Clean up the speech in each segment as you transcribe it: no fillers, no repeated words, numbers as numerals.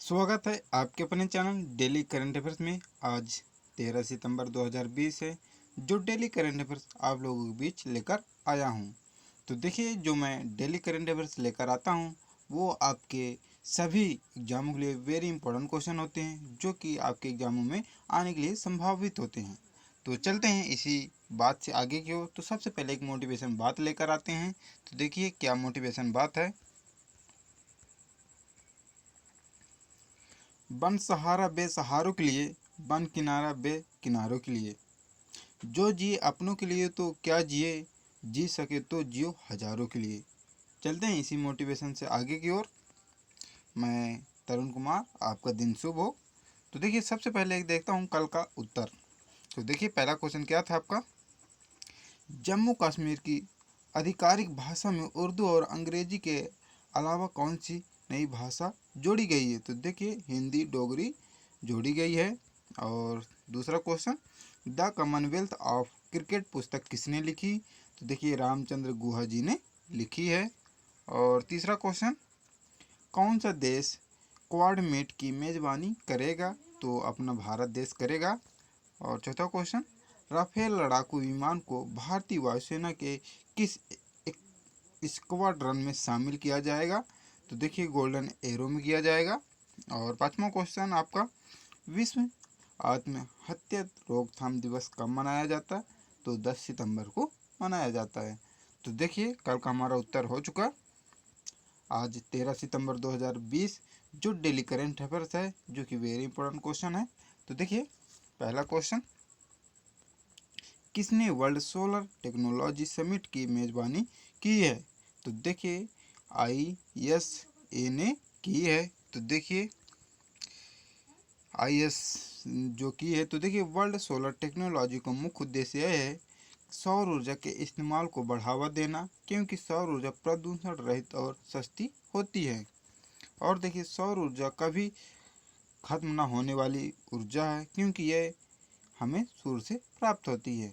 स्वागत है आपके अपने चैनल डेली करंट अफेयर्स में। आज 13 सितंबर 2020 है, जो डेली करंट अफेयर्स आप लोगों के बीच लेकर आया हूं। तो देखिए, जो मैं डेली करंट अफेयर्स लेकर आता हूं वो आपके सभी एग्जामों के लिए वेरी इंपॉर्टेंट क्वेश्चन होते हैं, जो कि आपके एग्जामों में आने के लिए संभावित होते हैं। तो चलते हैं इसी बात से आगे की ओर। तो सबसे पहले एक मोटिवेशन बात लेकर आते हैं। तो देखिए क्या मोटिवेशन बात है। बन सहारा बेसहारों के लिए, बन किनारा बेकिनारों के लिए। जो जिए अपनों के लिए तो क्या जिए, जी सके तो जियो हजारों के लिए। चलते हैं इसी मोटिवेशन से आगे की ओर। मैं तरुण कुमार, आपका दिन शुभ हो। तो देखिए, सबसे पहले एक देखता हूँ कल का उत्तर। तो देखिए, पहला क्वेश्चन क्या था आपका। जम्मू कश्मीर की आधिकारिक भाषा में उर्दू और अंग्रेजी के अलावा कौन सी नई भाषा जोड़ी गई है। तो देखिए, हिंदी डोगरी जोड़ी गई है। और दूसरा question, the Commonwealth of cricket पुस्तक किसने लिखी। तो देखिए, रामचंद्र गुहा जी ने लिखी है। और तीसरा क्वेश्चन, कौन सा देश क्वाड मीट की मेज़बानी करेगा। तो अपना भारत देश करेगा। और चौथा क्वेश्चन, राफेल लड़ाकू विमान को भारतीय वायुसेना के किस स्क्वाड्रन में शामिल किया जाएगा। तो देखिए, गोल्डन एरो में किया जाएगा। और पांचवा क्वेश्चन आपका, विश्व आत्महत्या रोकथाम दिवस कब मनाया जाता है। तो 10 सितंबर को मनाया जाता है। तो देखिए, कल का हमारा उत्तर हो चुका। आज 13 सितंबर 2020 जो डेली करेंट अफेयर्स है, जो कि वेरी इंपॉर्टेंट क्वेश्चन है। तो देखिए, पहला क्वेश्चन, किसने वर्ल्ड सोलर टेक्नोलॉजी समिट की मेज़बानी की है। तो देखिए, ISA ने की है। तो देखिए, IS जो की है। तो देखिए, वर्ल्ड सोलर टेक्नोलॉजी का मुख्य उद्देश्य यह है सौर ऊर्जा के इस्तेमाल को बढ़ावा देना, क्योंकि सौर ऊर्जा प्रदूषण रहित और सस्ती होती है। और देखिए, सौर ऊर्जा कभी खत्म न होने वाली ऊर्जा है, क्योंकि यह हमें सूर्य से प्राप्त होती है।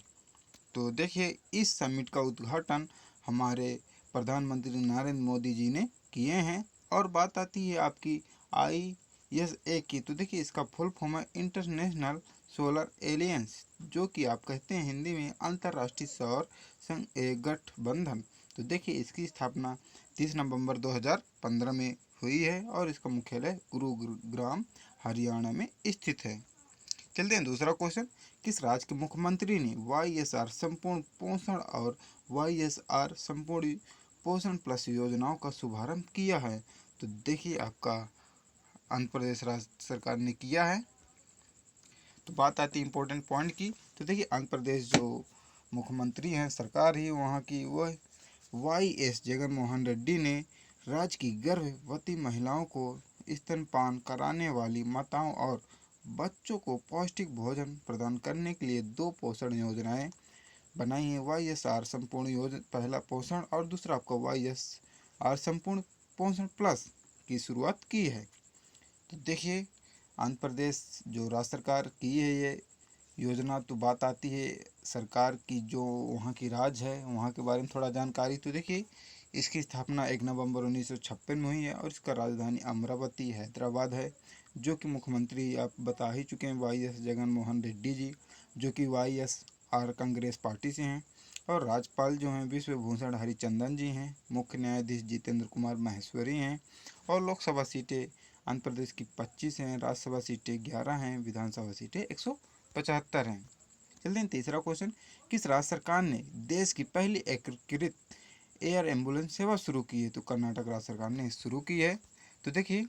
तो देखिए, इस समिट का उद्घाटन हमारे प्रधानमंत्री नरेंद्र मोदी जी ने किए हैं। और बात आती है आपकी ISA की। तो देखिए, इसका फुल फॉर्म है इंटरनेशनल सोलर एलियंस, जो कि आप कहते हैं हिंदी में अंतर्राष्ट्रीय सौर गठबंधन। तो देखिए, इसकी स्थापना 30 नवंबर 2015 में हुई है और इसका मुख्यालय गुरुग्राम हरियाणा में स्थित है। चलते हैं दूसरा क्वेश्चन, किस राज्य के मुख्यमंत्री ने YSR संपूर्ण पोषण और YSR संपूर्ण पोषण प्लस योजनाओं का शुभारंभ किया है। तो देखिए, आपका आंध्र प्रदेश राज्य सरकार ने किया है। तो बात आती है इम्पोर्टेंट पॉइंट की। तो देखिए, आंध्र प्रदेश जो मुख्यमंत्री हैं, सरकार ही वहाँ की, वह YS जगनमोहन रेड्डी ने राज्य की गर्भवती महिलाओं को स्तनपान कराने वाली माताओं और बच्चों को पौष्टिक भोजन प्रदान करने के लिए 2 पोषण योजनाएं बनाई हैं। YSR संपूर्ण योजना, पहला पोषण और दूसरा आपका YSR संपूर्ण पोषण प्लस की शुरुआत की है। तो देखिए, आंध्र प्रदेश जो राज्य सरकार की है ये योजना। तो बात आती है सरकार की, जो वहाँ की राज्य है, वहाँ के बारे में थोड़ा जानकारी। तो देखिए, इसकी स्थापना 1 नवंबर 1956 में हुई है और इसका राजधानी अमरावती हैदराबाद है। जो कि मुख्यमंत्री आप बता ही चुके हैं, YS जगनमोहन रेड्डी जी, जो कि YSR कांग्रेस पार्टी से हैं। और राज्यपाल जो हैं विश्वभूषण हरिचंदन जी हैं। मुख्य न्यायाधीश जितेंद्र कुमार माहेश्वरी हैं। और लोकसभा सीटें आंध्र प्रदेश की 25 हैं, राज्यसभा सीटें 11 हैं, विधानसभा सीटें 175 हैं। चलते हैं तीसरा क्वेश्चन, किस राज्य सरकार ने देश की पहली एकीकृत एयर एम्बुलेंस सेवा शुरू की है। तो कर्नाटक राज्य सरकार ने शुरू की है। तो देखिए,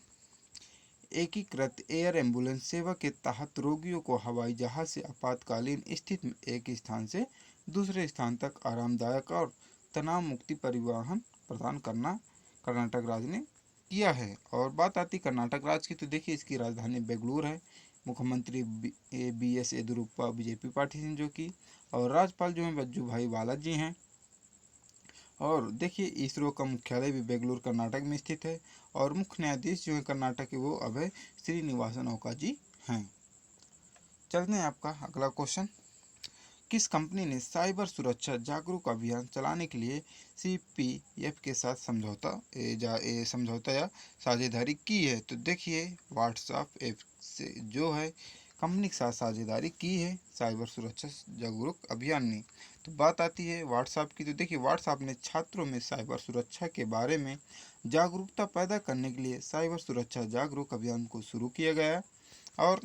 एकीकृत एयर एम्बुलेंस सेवा के तहत रोगियों को हवाई जहाज से आपातकालीन स्थिति में एक स्थान से दूसरे स्थान तक आरामदायक और तनाव मुक्ति परिवहन प्रदान करना कर्नाटक राज्य ने किया है। और बात आती कर्नाटक राज्य की। तो देखिए, इसकी राजधानी बेंगलुरु है। मुख्यमंत्री BS येदियुरप्पा बीजेपी पार्टी से जो कि, और राज्यपाल जो हैं वजू भाई वाला जी हैं। और देखिए, इसरो का मुख्यालय भी बेंगलुरु कर्नाटक में स्थित है। और मुख्य न्यायाधीश जो है कर्नाटक के, वो अभय श्रीनिवासन ओका जी हैं। चलते हैं आपका अगला क्वेश्चन, किस कंपनी ने साइबर सुरक्षा जागरूक अभियान चलाने के लिए सीपीएफ के साथ समझौता या साझेदारी की है? तो देखिए व्हाट्सएप ऐप से जो है कंपनी के साथ साझेदारी की है साइबर सुरक्षा जागरूक अभियान ने। तो बात आती है व्हाट्सएप की। तो देखिए व्हाट्सएप ने छात्रों में साइबर सुरक्षा के बारे में जागरूकता पैदा करने के लिए साइबर सुरक्षा जागरूक अभियान को शुरू किया गया। और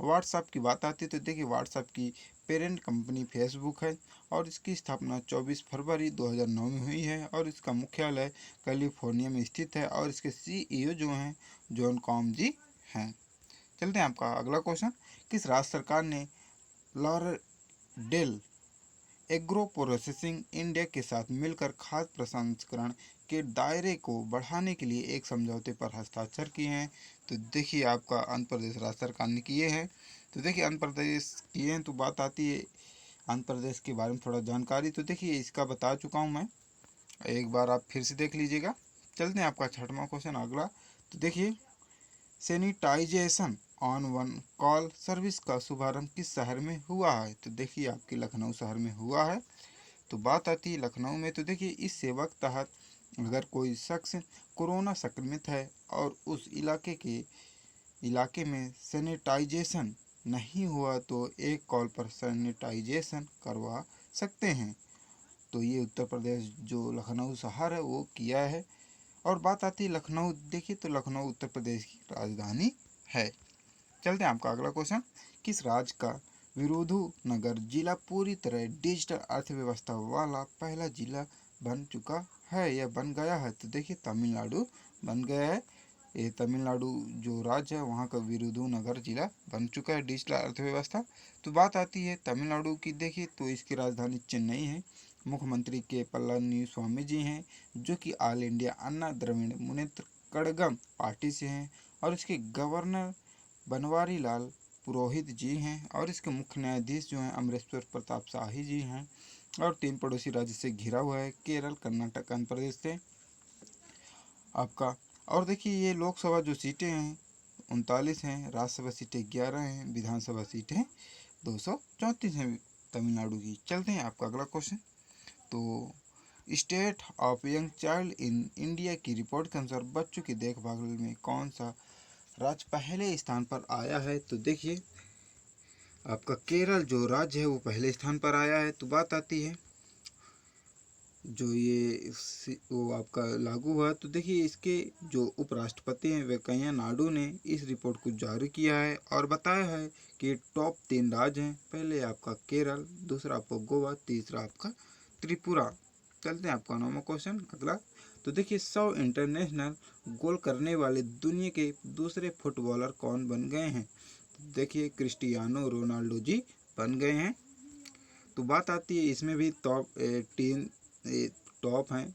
व्हाट्सएप की बात आती है तो देखिए व्हाट्सएप की पेरेंट कंपनी फेसबुक है और इसकी स्थापना 24 फरवरी 2009 में हुई है और इसका मुख्यालय कैलिफोर्निया में स्थित है और इसके सीईओ जो हैं जॉन कॉम जी हैं। चलते हैं आपका अगला क्वेश्चन। किस राज्य सरकार ने लॉरेडेल एग्रो प्रोसेसिंग इंडिया के साथ मिलकर खाद्य प्रसंस्करण के दायरे को बढ़ाने के लिए एक समझौते पर हस्ताक्षर किए हैं? तो देखिए आपका आंध्र प्रदेश राज्य सरकार ने किए हैं। तो देखिए आंध्र प्रदेश किए हैं। तो बात आती है आंध्र प्रदेश के बारे में थोड़ा जानकारी। तो देखिए इसका बता चुका हूँ मैं, एक बार आप फिर से देख लीजिएगा। चलते हैं आपका छठवां क्वेश्चन अगला। तो देखिए sanitization on one call service का शुभारंभ किस शहर में हुआ है? तो देखिए आपके लखनऊ शहर में हुआ है। तो बात आती है लखनऊ में। तो देखिए इस सेवा के तहत अगर कोई शख्स कोरोना संक्रमित है और उस इलाके में सैनिटाइजेशन नहीं हुआ तो एक कॉल पर सैनिटाइजेशन करवा सकते हैं। तो ये उत्तर प्रदेश जो लखनऊ शहर है वो किया है। और बात आती है लखनऊ, देखिए तो लखनऊ उत्तर प्रदेश की राजधानी है। चलते हैं आपका अगला क्वेश्चन। किस राज्य का विरुधुनगर जिला पूरी तरह डिजिटल अर्थव्यवस्था वाला पहला जिला बन चुका है या बन गया है? तो देखिए तमिलनाडु बन गया है। ये तमिलनाडु जो राज्य है वहाँ का विरुधुनगर जिला बन चुका है डिजिटल अर्थव्यवस्था। तो बात आती है तमिलनाडु की। देखिए तो इसकी राजधानी चेन्नई है। मुख्यमंत्री के पलानी स्वामी जी हैं जो कि ऑल इंडिया अन्ना द्रविड़ मुनेत्र कड़गम पार्टी से हैं और इसके गवर्नर बनवारी लाल पुरोहित जी हैं और इसके मुख्य न्यायाधीश जो हैं अमरेश्वर प्रताप शाही जी हैं। और 3 पड़ोसी राज्य से घिरा हुआ है, केरल, कर्नाटक, आंध्र प्रदेश से आपका। और देखिए ये लोकसभा जो सीटें हैं 39 हैं, राज्यसभा सीटें 11 हैं, विधानसभा सीटें 234 हैं तमिलनाडु की। चलते हैं आपका अगला क्वेश्चन। तो state of young child in India की रिपोर्ट के अनुसार बच्चों की देखभाल में कौन सा राज्य पहले स्थान पर आया है? तो देखिए आपका केरल जो राज्य है वो पहले स्थान पर आया है। तो बात आती है जो वो आपका लागू हुआ। तो देखिए इसके जो उपराष्ट्रपति हैं वेंकैया नायडू ने इस रिपोर्ट को जारी किया है और बताया है कि टॉप 3 राज्य हैं। पहले आपका केरल, दूसरा आपका गोवा, तीसरा आपका त्रिपुरा। चलते हैं आपका 9वां क्वेश्चन अगला। तो देखिए 100 इंटरनेशनल गोल करने वाले दुनिया के दूसरे फुटबॉलर कौन बन गए हैं? तो देखिए क्रिस्टियानो रोनाल्डो जी बन गए हैं। तो बात आती है इसमें भी टॉप हैं।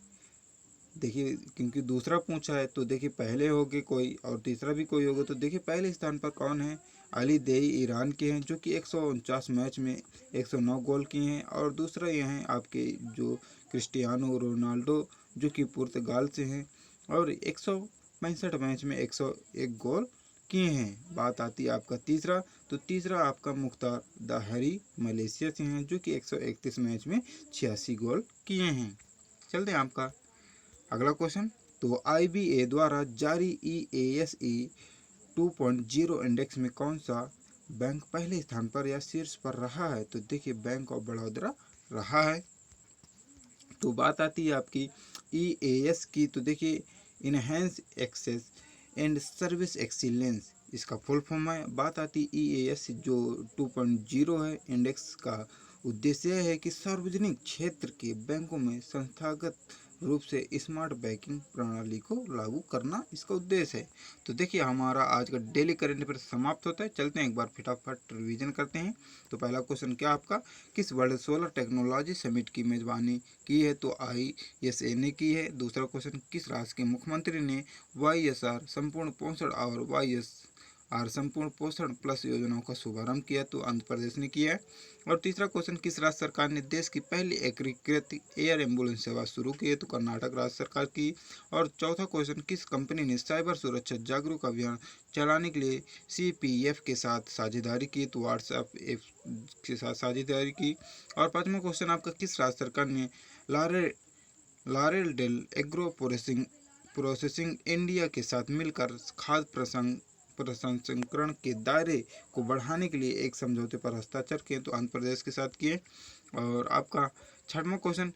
देखिए क्योंकि दूसरा पूछा है तो देखिए पहले होगे कोई और तीसरा भी कोई होगा। तो देखिए पहले स्थान पर कौन है? अली देई ईरान के हैं जो कि 149 मैच में 109 गोल किए हैं। और दूसरा ये हैं आपके जो क्रिस्टियानो रोनाल्डो जो कि पुर्तगाल से हैं और 165 मैच में 101 गोल किए हैं। बात आती है आपका तीसरा। तो तीसरा आपका मुख्तार दाहरी मलेशिया से हैं जो कि 131 मैच में 86 गोल किए हैं। चलते हैं आपका अगला क्वेश्चन। तो IBA द्वारा जारी EASE 2.0 इंडेक्स में कौन सा बैंक पहले स्थान पर या शीर्ष पर रहा है? तो देखिए बैंक ऑफ बड़ौदा रहा है। तो बात आती है आपकी EAS की। तो देखिए enhance access and service excellence इसका फुल फॉर्म है। बात आती EAS जो 2.0 है इंडेक्स का उद्देश्य है कि सार्वजनिक क्षेत्र के बैंकों में संस्थागत रूप से स्मार्ट बैंकिंग प्रणाली को लागू करना इसका उद्देश्य है। तो देखिए हमारा आज का डेली करंट अफेयर समाप्त होता है। चलते हैं एक बार फटाफट रिवीजन करते हैं। तो पहला क्वेश्चन क्या आपका, किस वर्ल्ड सोलर टेक्नोलॉजी समिट की मेजबानी की है? तो ISA ने की है। दूसरा क्वेश्चन, किस राज्य के मुख्यमंत्री ने YSR संपूर्ण पोषण और और संपूर्ण पोषण प्लस योजनाओं का शुभारंभ किया? तो आंध्र प्रदेश ने किया है। और तीसरा क्वेश्चन, किस राज्य सरकार ने देश की पहली एकीकृत एयर एम्बुलेंस सेवा शुरू की है? तो कर्नाटक राज्य सरकार की। और चौथा क्वेश्चन, किस कंपनी ने साइबर सुरक्षा जागरूक अभियान चलाने के लिए CPF के साथ साझेदारी की? तो व्हाट्सएप ऐप के साथ साझेदारी की। और पांचवा क्वेश्चन आपका, किस राज्य सरकार ने लारे Laurel Dale agro processing India के साथ मिलकर खाद्य प्रसंस्करण के दायरे को बढ़ाने के लिए एक समझौते पर हस्ताक्षर किए? तो आंध्र प्रदेश के साथ किए। और आपका छठवां question,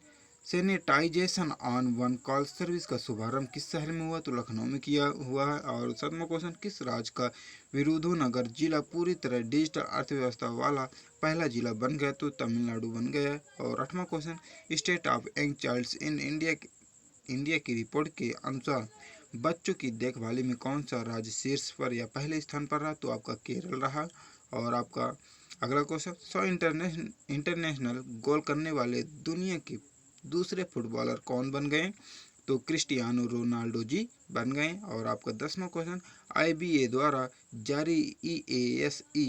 sanitization on one call service का शुभारंभ किस शहर में हुआ? तो लखनऊ में किया हुआ है। और सातवां क्वेश्चन, किस राज्य का विरुधुनगर जिला पूरी तरह डिजिटल अर्थव्यवस्था वाला पहला जिला बन गया? तो तमिलनाडु बन गया है। और आठवां question, state of young childs in India की रिपोर्ट के अनुसार बच्चों की देखभाली में कौन सा राज्य शीर्ष पर या पहले स्थान पर रहा? तो आपका केरल रहा। और आपका अगला क्वेश्चन, 100 इंटरनेशनल गोल करने वाले दुनिया के दूसरे फुटबॉलर कौन बन गए? तो क्रिस्टियानो रोनाल्डो जी बन गए। और आपका 10वां क्वेश्चन, IBA द्वारा जारी EASE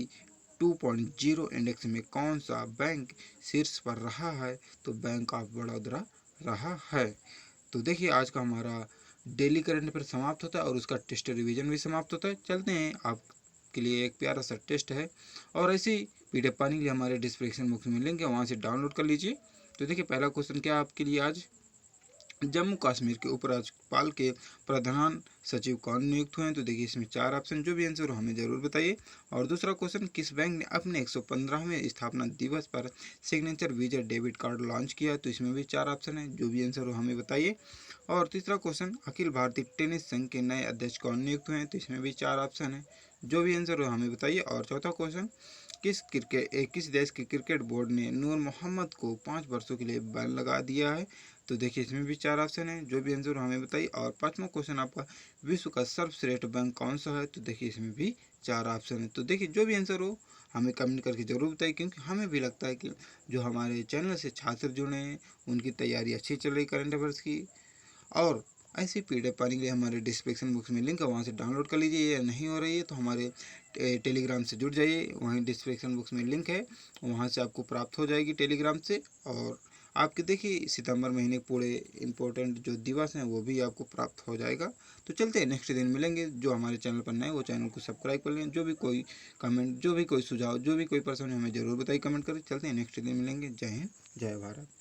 2.0 इंडेक्स में कौन सा बैंक शीर्ष पर रहा है? तो बैंक ऑफ बड़ौदा रहा है। तो देखिए, आज का हमारा डेली करंट अफेयर समाप्त होता है और उसका टेस्ट रिवीजन भी समाप्त होता है। चलते हैं, आपके लिए एक प्यारा सा टेस्ट है और ऐसे ही PDF पाने के लिए हमारे डिस्क्रिप्शन बॉक्स में लिंक है, वहाँ से डाउनलोड कर लीजिए। तो देखिए, पहला क्वेश्चन क्या आपके लिए आज, जम्मू कश्मीर के उपराज्यपाल के प्रधान सचिव कौन नियुक्त हुए हैं? तो देखिए, इसमें 4 ऑप्शन, जो भी आंसर हो हमें जरूर बताइए। और दूसरा क्वेश्चन, किस बैंक ने अपने 115वें स्थापना दिवस पर signature visa debit card launch किया? तो इसमें भी 4 ऑप्शन है, जो भी आंसर हो हमें बताइए। और तीसरा क्वेश्चन, अखिल भारतीय टेनिस संघ के नए अध्यक्ष कौन नियुक्त हुए हैं? तो इसमें भी 4 ऑप्शन है, जो भी आंसर हो हमें बताइए। और चौथा क्वेश्चन, किस देश के क्रिकेट बोर्ड ने नूर मोहम्मद को 5 वर्षों के लिए बैन लगा दिया है? तो देखिए, इसमें भी 4 ऑप्शन है, जो भी आंसर हमें बताइए। और पांचवा क्वेश्चन आपका, विश्व का सर्वश्रेष्ठ बैंक कौन सा है? तो देखिए, इसमें भी 4 ऑप्शन है। तो देखिए, जो भी आंसर हो हमें कमेंट करके जरूर बताइए, क्योंकि हमें भी लगता है कि जो हमारे चैनल से छात्र जुड़े हैं उनकी तैयारी अच्छी चल रही करंट अफेयर्स की। और ऐसी PDF पाने के लिए हमारे डिस्क्रिप्शन बॉक्स में लिंक है, वहाँ से डाउनलोड कर लीजिए। या नहीं हो रही है तो हमारे टेलीग्राम से जुड़ जाइए, वहीं डिस्क्रिप्शन बॉक्स में लिंक है, वहाँ से आपको प्राप्त हो जाएगी टेलीग्राम से। और आपके देखिए, सितंबर महीने पूरे इंपॉर्टेंट जो दिवस हैं वो भी आपको प्राप्त हो जाएगा। तो चलते हैं, नेक्स्ट दिन मिलेंगे। जो हमारे चैनल पर नए वो चैनल को सब्सक्राइब कर लें। जो भी कोई कमेंट, जो भी कोई सुझाव, जो भी कोई परेशानी हमें जरूर बताइए कमेंट करें। चलते हैं, नेक्स्ट दिन मिलेंगे। जय हिंद, जय भारत।